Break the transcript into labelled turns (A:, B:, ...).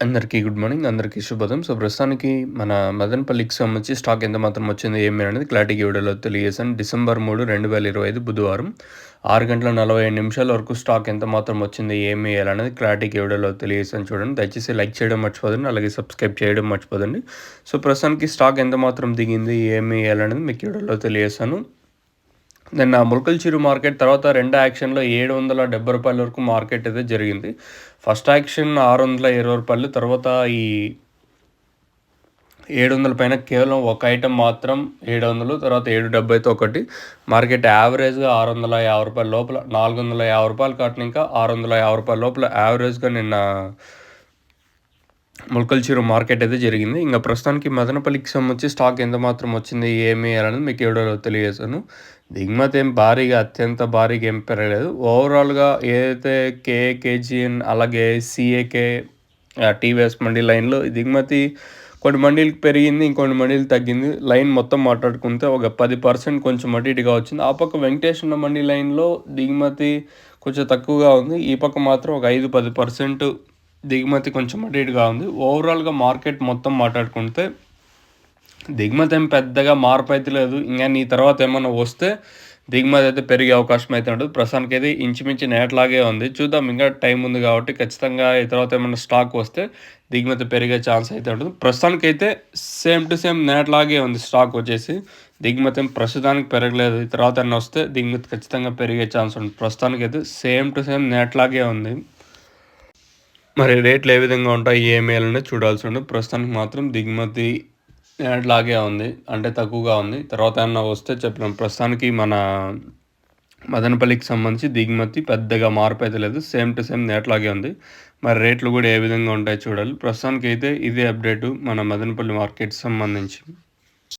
A: అందరికీ good morning. అందరికీ శుభోదయం. ప్రస్తుతానికి మన మదనపల్లికి సంబంధించి స్టాక్ ఎంత మాత్రం వచ్చింది ఏమి అనేది క్లారిటీగా ఈ వీడియోలో తెలియజేశాను. డిసెంబర్ 3, 2025 బుధవారం 6:47 వరకు స్టాక్ ఎంత మాత్రం వచ్చింది ఏమి అనేది క్లారిటీగా ఈ వీడియోలో తెలియజేశాను చూడండి. దయచేసి లైక్ చేయడం మర్చిపోదండి. అలాగే సబ్స్క్రైబ్ చేయడం మర్చిపోదండి. ప్రస్తుతానికి స్టాక్ ఎంత మాత్రం దిగింది ఏమి అనేది మీకు ఈ వీడియోలో తెలియజేశాను. నిన్న ములకల్చిరు మార్కెట్ తర్వాత రెండో యాక్షన్లో రూ. 770 వరకు మార్కెట్ అయితే జరిగింది. ఫస్ట్ యాక్షన్ రూ. 620, తర్వాత ఈ 700 పైన కేవలం ఒక ఐటమ్ మాత్రం 700, తర్వాత 770తో ఒకటి. మార్కెట్ యావరేజ్గా రూ. 650 లోపల, రూ. 450 కాటిన ఇంకా రూ. 650 లోపల యావరేజ్గా నిన్న ములకల్చిరు మార్కెట్ అయితే జరిగింది. ఇంకా ప్రస్తుతానికి మదనపల్లికి సంబంధించి స్టాక్ ఎంత మాత్రం వచ్చింది ఏమి అనేది మీకు ఈ వీడియోలో తెలియజేశాను. దిగుమతి ఏం భారీగా అత్యంత భారీగా ఏం పెరగలేదు. ఓవరాల్గా ఏదైతే కేజీఎన్ అలాగే సిఏకే టీవీఎస్ మండీ లైన్లో దిగుమతి కొన్ని మండీలకు పెరిగింది, ఇంకొన్ని మండీలు తగ్గింది. లైన్ మొత్తం మాట్లాడుకుంటే ఒక 10% కొంచెం అటు ఇటుగా వచ్చింది. ఆ పక్క వెంకటేష్ ఉన్న మండీ లైన్లో దిగుమతి కొంచెం తక్కువగా ఉంది. ఈ పక్క మాత్రం ఒక 5-10% దిగుమతి కొంచెం అటు ఇటుగా ఉంది. ఓవరాల్గా మార్కెట్ మొత్తం మాట్లాడుకుంటే దిగుమతి ఏం పెద్దగా మార్పు అయితే లేదు. ఇంకా నీ తర్వాత ఏమన్నా వస్తే దిగుమతి అయితే పెరిగే అవకాశం అయితే ఉంటుంది. ప్రస్తుతానికి అయితే ఇంచుమించు నేట్లాగే ఉంది. చూద్దాం, ఇంకా టైం ఉంది కాబట్టి ఖచ్చితంగా ఈ తర్వాత ఏమన్నా స్టాక్ వస్తే దిగుమతి పెరిగే ఛాన్స్ అయితే ఉంటుంది. ప్రస్తుతానికి అయితే సేమ్ టు సేమ్ నేట్లాగే ఉంది. స్టాక్ వచ్చేసి దిగుమతి ఏం ప్రస్తుతానికి పెరగలేదు. ఈ తర్వాత ఏమన్నా వస్తే దిగుమతి ఖచ్చితంగా పెరిగే ఛాన్స్ ఉంటుంది. ప్రస్తుతానికి అయితే సేమ్ టు సేమ్ నేట్లాగే ఉంది. మరి రేట్లు ఏ విధంగా ఉంటాయి ఏమి అనేది చూడాల్సి ఉంటుంది. ప్రస్తుతానికి మాత్రం దిగుమతి లాగే ఉంది, అంటే తక్కువగా ఉంది. తర్వాత ఏమన్నా వస్తే చెప్పలేం. ప్రస్తుతానికి మన మదనపల్లికి సంబంధించి దిగుమతి పెద్దగా మార్పు అయితే లేదు. సేమ్ టు సేమ్ నేట్లాగే ఉంది. మరి రేట్లు కూడా ఏ విధంగా ఉంటాయో చూడాలి. ప్రస్తుతానికి అయితే ఇదే అప్డేటు మన మదనపల్లి మార్కెట్ సంబంధించి.